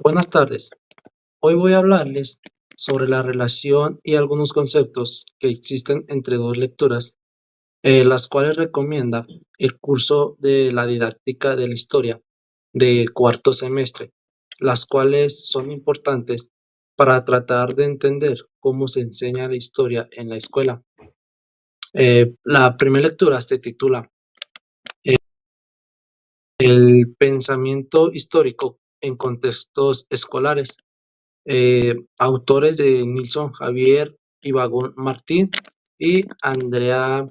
Buenas tardes. Hoy voy a hablarles sobre la relación y algunos conceptos que existen entre dos lecturas, las cuales recomienda el curso de la didáctica de la historia de cuarto semestre, las cuales son importantes para tratar de entender cómo se enseña la historia en la escuela. La primera lectura se titula El pensamiento histórico en contextos escolares. Autores de Nilson Javier Ibagón Martín y Andrea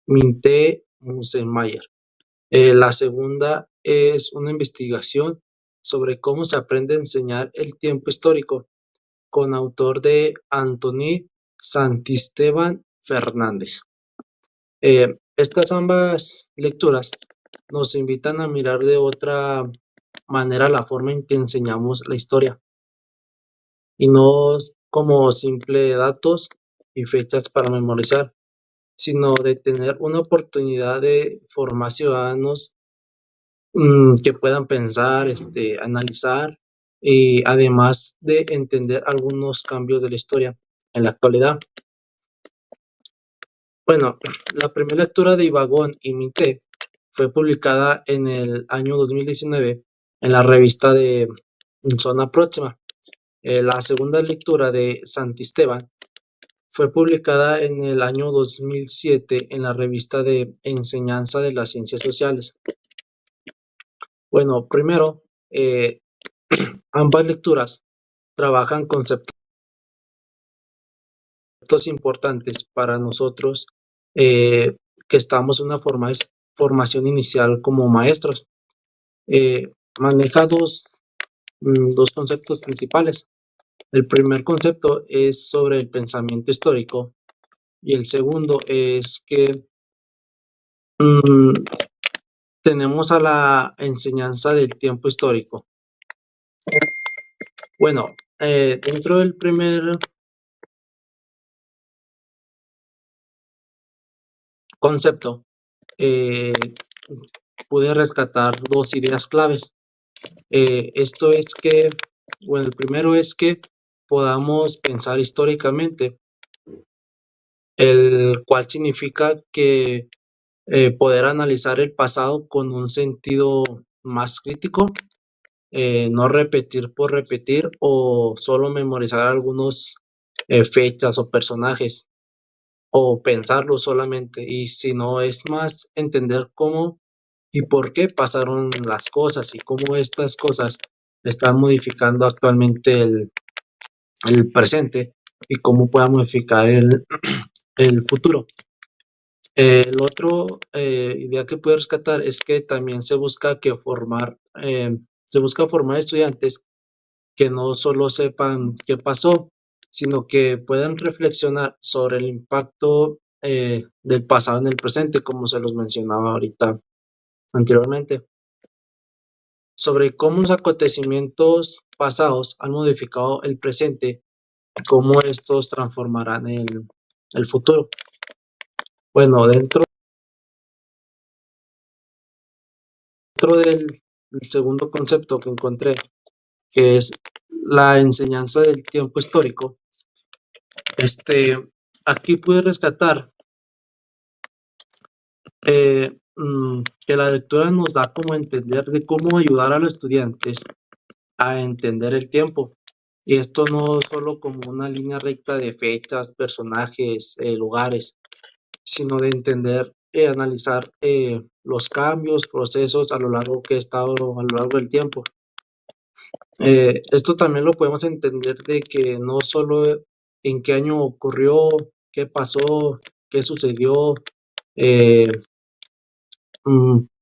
Minte Musselmayer. La segunda es una investigación sobre cómo se aprende a enseñar el tiempo histórico, con autor de Antoni Santisteban Fernández. Estas ambas lecturas nos invitan a mirar de otra manera la forma en que enseñamos la historia, y no como simple datos y fechas para memorizar, sino de tener una oportunidad de formar ciudadanos que puedan pensar, analizar y además de entender algunos cambios de la historia en la actualidad. Bueno, la primera lectura de Ibagón y Minte fue publicada en el año 2019 en la revista de Zona Próxima. La segunda lectura de Santisteban fue publicada en el año 2007 en la revista de Enseñanza de las Ciencias Sociales. Bueno, primero, ambas lecturas trabajan conceptos importantes para nosotros, que estamos en una formación inicial como maestros. Maneja dos conceptos principales. El primer concepto es sobre el pensamiento histórico y el segundo es que mm, tenemos a la enseñanza del tiempo histórico. Bueno, dentro del primer concepto, pude rescatar dos ideas claves. Esto es que, bueno, el primero es que podamos pensar históricamente, el cual significa que poder analizar el pasado con un sentido más crítico, no repetir por repetir o solo memorizar algunos fechas o personajes o pensarlo solamente, y si no es más entender cómo y por qué pasaron las cosas y cómo estas cosas están modificando actualmente el presente y cómo pueda modificar el futuro. El otro idea que puedo rescatar es que también se busca formar estudiantes que no solo sepan qué pasó, sino que puedan reflexionar sobre el impacto del pasado en el presente, como se los mencionaba ahorita anteriormente, sobre cómo los acontecimientos pasados han modificado el presente y cómo estos transformarán el futuro. Bueno, dentro del segundo concepto que encontré, que es la enseñanza del tiempo histórico, aquí pude rescatar que la lectura nos da como a entender de cómo ayudar a los estudiantes a entender el tiempo. Y esto no solo como una línea recta de fechas, personajes, lugares, sino de entender y analizar los cambios, procesos a lo largo a lo largo del tiempo. Esto también lo podemos entender de que no solo en qué año ocurrió, qué pasó, qué sucedió, eh,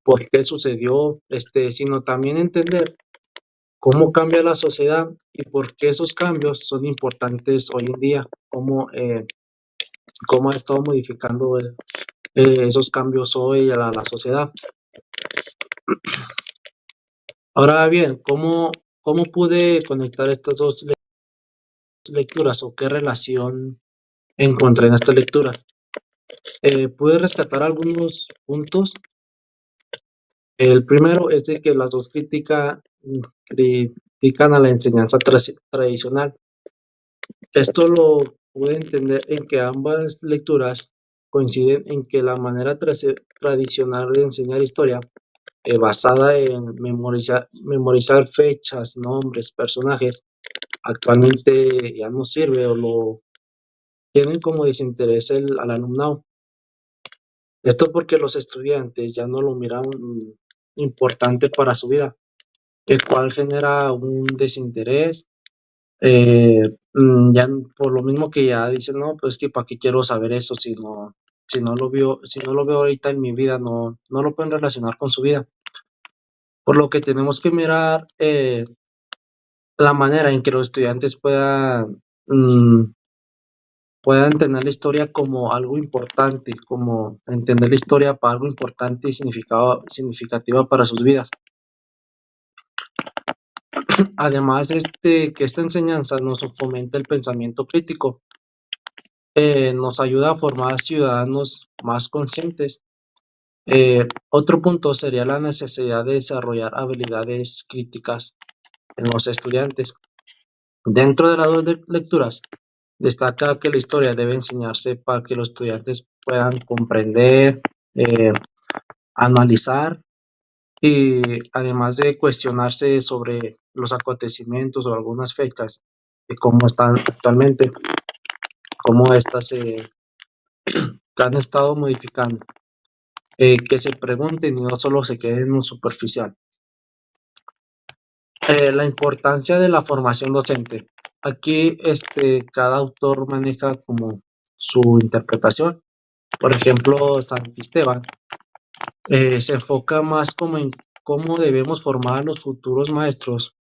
por qué sucedió, sino también entender cómo cambia la sociedad y por qué esos cambios son importantes hoy en día, cómo ha estado modificando esos cambios hoy a la sociedad. Ahora bien, ¿cómo pude conectar estas dos lecturas o qué relación encontré en esta lectura? Pude rescatar algunos puntos. El primero es de que las dos critican a la enseñanza tradicional. Esto lo puede entender en que ambas lecturas coinciden en que la manera tradicional de enseñar historia, basada en memorizar fechas, nombres, personajes, actualmente ya no sirve o lo tienen como desinterés al alumnado. Esto porque los estudiantes ya no lo miran importante para su vida, el cual genera un desinterés. Ya por lo mismo que ya dicen, no, pues que para qué quiero saber eso si no lo veo ahorita en mi vida, no lo pueden relacionar con su vida. Por lo que tenemos que mirar la manera en que los estudiantes puedan tener la historia como algo importante, como entender la historia para algo importante y significativa para sus vidas. Además, que esta enseñanza nos fomenta el pensamiento crítico, nos ayuda a formar ciudadanos más conscientes. Otro punto sería la necesidad de desarrollar habilidades críticas en los estudiantes. Dentro de las dos lecturas, destaca que la historia debe enseñarse para que los estudiantes puedan comprender, eh, analizar y además de cuestionarse sobre los acontecimientos o algunas fechas de cómo están actualmente, cómo éstas se han estado modificando, que se pregunten y no solo se queden en lo superficial. La importancia de la formación docente. Aquí cada autor maneja como su interpretación. Por ejemplo, Santisteban se enfoca más como en cómo debemos formar a los futuros maestros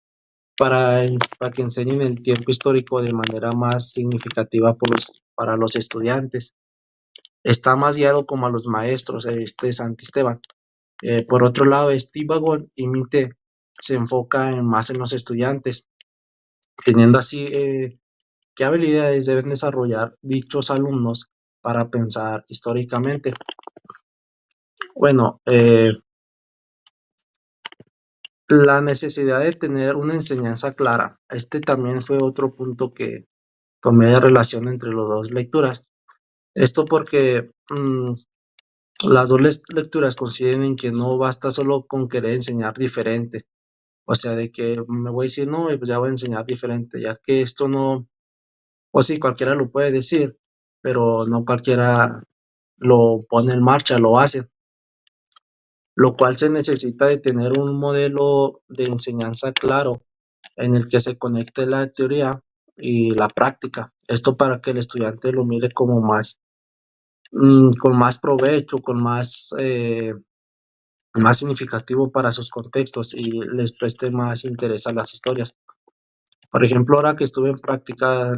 para que enseñen el tiempo histórico de manera más significativa para los estudiantes. Está más guiado como a los maestros, Santisteban. Por otro lado, Vagón y Minte se enfoca más en los estudiantes, teniendo así qué habilidades deben desarrollar dichos alumnos para pensar históricamente. Bueno, la necesidad de tener una enseñanza clara. También fue otro punto que tomé de relación entre las dos lecturas. Esto porque las dos lecturas coinciden en que no basta solo con querer enseñar diferente. O sea, de que me voy a decir, no, pues ya voy a enseñar diferente, ya que esto no, o sí, cualquiera lo puede decir, pero no cualquiera lo pone en marcha, lo hace, lo cual se necesita de tener un modelo de enseñanza claro en el que se conecte la teoría y la práctica. Esto para que el estudiante lo mire como con más provecho, más significativo para sus contextos y les preste más interés a las historias. Por ejemplo, ahora que estuve en práctica,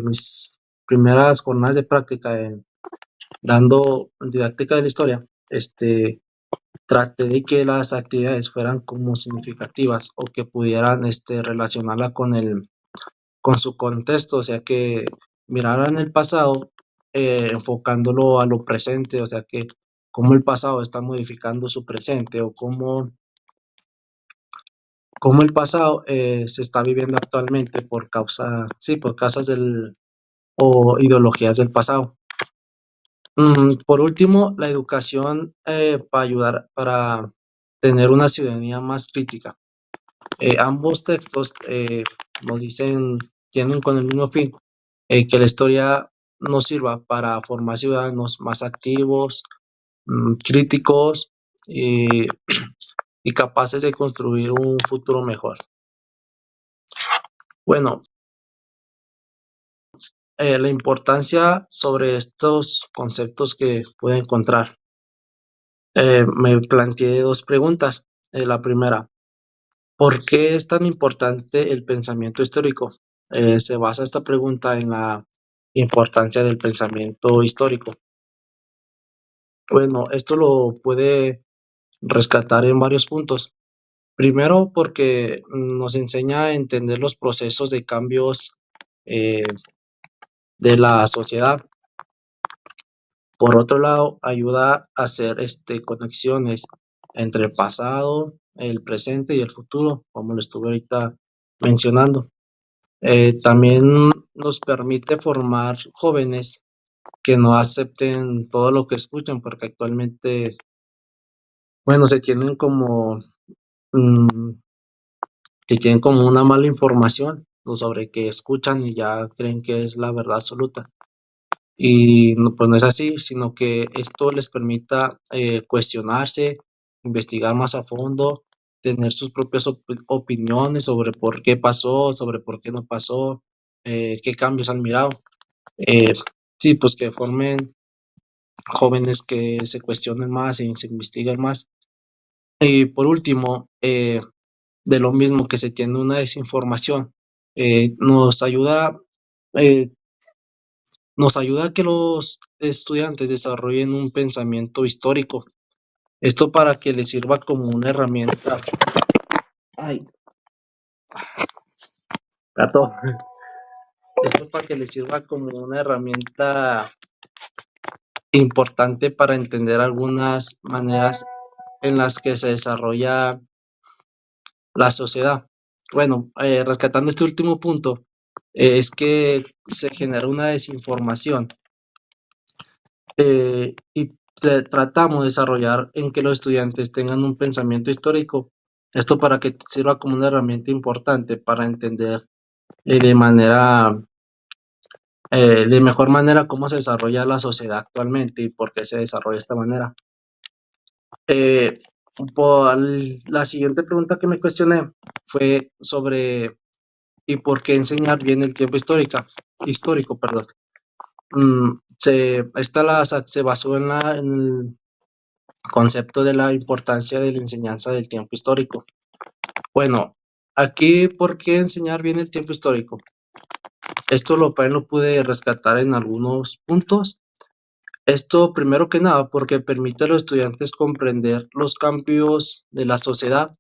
mis primeras jornadas de práctica dando didáctica de la historia, traté de que las actividades fueran como significativas o que pudieran relacionarla con su contexto, o sea, que miraran el pasado enfocándolo a lo presente, o sea, que cómo el pasado está modificando su presente o cómo el pasado se está viviendo actualmente por causas o ideologías del pasado. Por último, la educación para tener una ciudadanía más crítica. Ambos textos nos tienen con el mismo fin, que la historia nos sirva para formar ciudadanos más activos, críticos y, y capaces de construir un futuro mejor. Bueno, la importancia sobre estos conceptos que puedo encontrar. Me planteé dos preguntas. La primera, ¿por qué es tan importante el pensamiento histórico? Se basa esta pregunta en la importancia del pensamiento histórico. Bueno, esto lo puede rescatar en varios puntos. Primero, porque nos enseña a entender los procesos de cambios eh, de la sociedad. Por otro lado, ayuda a hacer conexiones entre el pasado, el presente y el futuro, como lo estuve ahorita mencionando. También nos permite formar jóvenes que no acepten todo lo que escuchan, porque actualmente, bueno, mm, se tienen como una mala información sobre que escuchan y ya creen que es la verdad absoluta. Y no, pues no es así, sino que esto les permita cuestionarse, investigar más a fondo, tener sus propias opiniones sobre por qué pasó, sobre por qué no pasó, qué cambios han mirado. Eh, sí, pues que formen jóvenes que se cuestionen más y se investiguen más. Y por último, de lo mismo que se tiene una desinformación, nos ayuda, eh, nos ayuda a que los estudiantes desarrollen un pensamiento histórico. Esto para que les sirva como una herramienta. Ay, gato. Esto para que les sirva como una herramienta importante para entender algunas maneras en las que se desarrolla la sociedad. Bueno, rescatando este último punto, es que se genera una desinformación y tratamos de desarrollar en que los estudiantes tengan un pensamiento histórico. Esto para que sirva como una herramienta importante para entender de de mejor manera cómo se desarrolla la sociedad actualmente y por qué se desarrolla de esta manera. Eh, la siguiente pregunta que me cuestioné fue sobre ¿y por qué enseñar bien el tiempo histórico, perdón? Se basó en el concepto de la importancia de la enseñanza del tiempo histórico. Bueno, aquí, ¿por qué enseñar bien el tiempo histórico? Esto lo pude rescatar en algunos puntos. Esto, primero que nada, porque permite a los estudiantes comprender los cambios de la sociedad,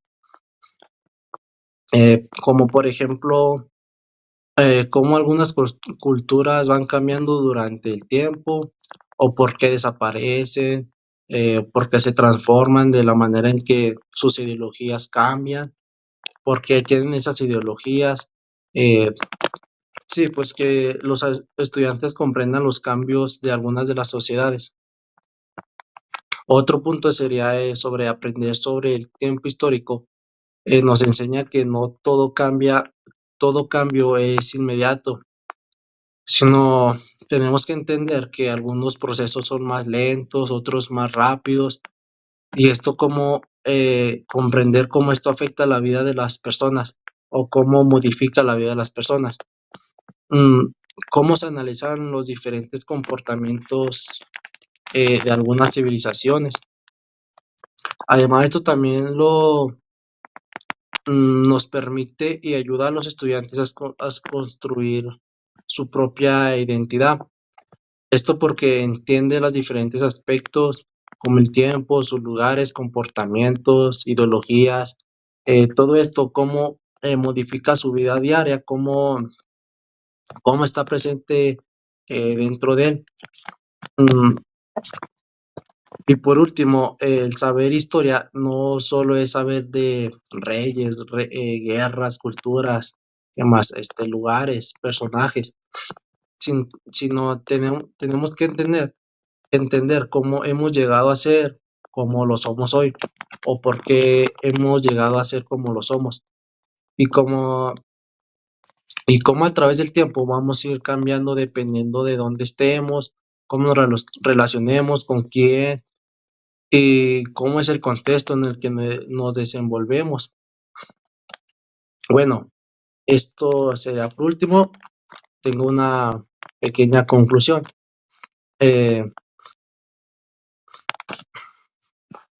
como por ejemplo, cómo algunas culturas van cambiando durante el tiempo, o por qué desaparecen, por qué se transforman de la manera en que sus ideologías cambian, por qué tienen esas ideologías. Eh, sí, pues que los estudiantes comprendan los cambios de algunas de las sociedades. Otro punto sería sobre aprender sobre el tiempo histórico. Nos enseña que no todo cambio es inmediato, sino tenemos que entender que algunos procesos son más lentos, otros más rápidos, y esto como comprender cómo esto afecta la vida de las personas o cómo modifica la vida de las personas. Mm, Cómo se analizan los diferentes comportamientos de algunas civilizaciones. Además, esto también nos permite y ayuda a los estudiantes a construir su propia identidad. Esto porque entiende los diferentes aspectos como el tiempo, sus lugares, comportamientos, ideologías, todo esto, cómo modifica su vida diaria, cómo está presente dentro de él. Mm, Y por último, el saber historia no solo es saber de reyes, guerras, culturas, ¿qué más? Lugares, personajes, sino tenemos que entender cómo hemos llegado a ser como lo somos hoy, o por qué hemos llegado a ser como lo somos, y cómo a través del tiempo vamos a ir cambiando dependiendo de dónde estemos, cómo nos relacionemos, con quién y cómo es el contexto en el que nos desenvolvemos. Bueno, esto sería por último. Tengo una pequeña conclusión. Eh,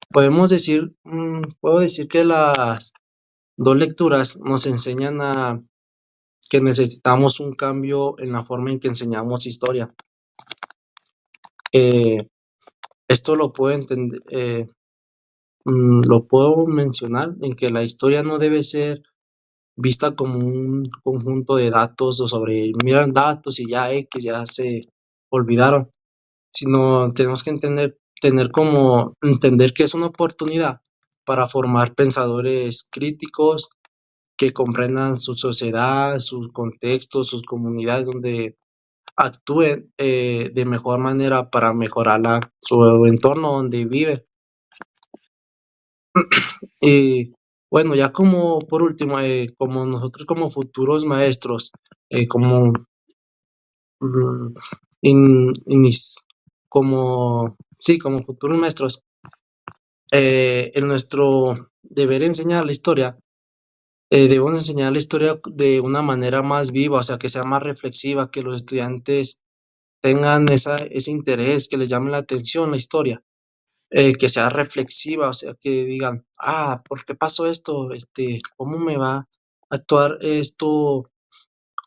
puedo decir que las dos lecturas nos enseñan a que necesitamos un cambio en la forma en que enseñamos historia. Eh, Esto lo puedo mencionar en que la historia no debe ser vista como un conjunto de datos o sobre, miran datos y ya X ya se olvidaron, sino tenemos que entender que es una oportunidad para formar pensadores críticos que comprendan su sociedad, sus contextos, sus comunidades, donde actúen de mejor manera para mejorar su entorno donde viven. Y bueno, ya como por último, como nosotros como futuros maestros, como, mm, in- inis- como, sí, como futuros maestros, en nuestro deber enseñar la historia, debemos enseñar la historia de una manera más viva, o sea, que sea más reflexiva, que los estudiantes tengan ese interés, que les llame la atención la historia, que sea reflexiva, o sea, que digan, ¿por qué pasó esto? ¿Cómo me va a actuar esto?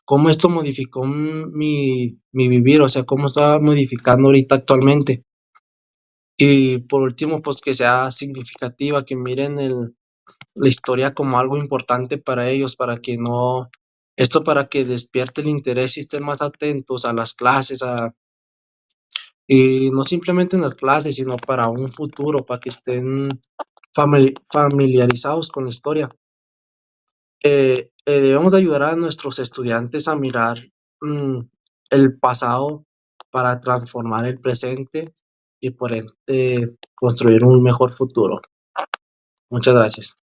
¿Cómo esto modificó mi vivir? O sea, ¿cómo está modificando ahorita actualmente? Y por último, pues que sea significativa, que miren la historia como algo importante para ellos, para que no, esto para que despierte el interés y estén más atentos a las clases, y no simplemente en las clases, sino para un futuro, para que estén familiarizados con la historia. Debemos de ayudar a nuestros estudiantes a mirar mm, el pasado para transformar el presente y por ende construir un mejor futuro. Muchas gracias.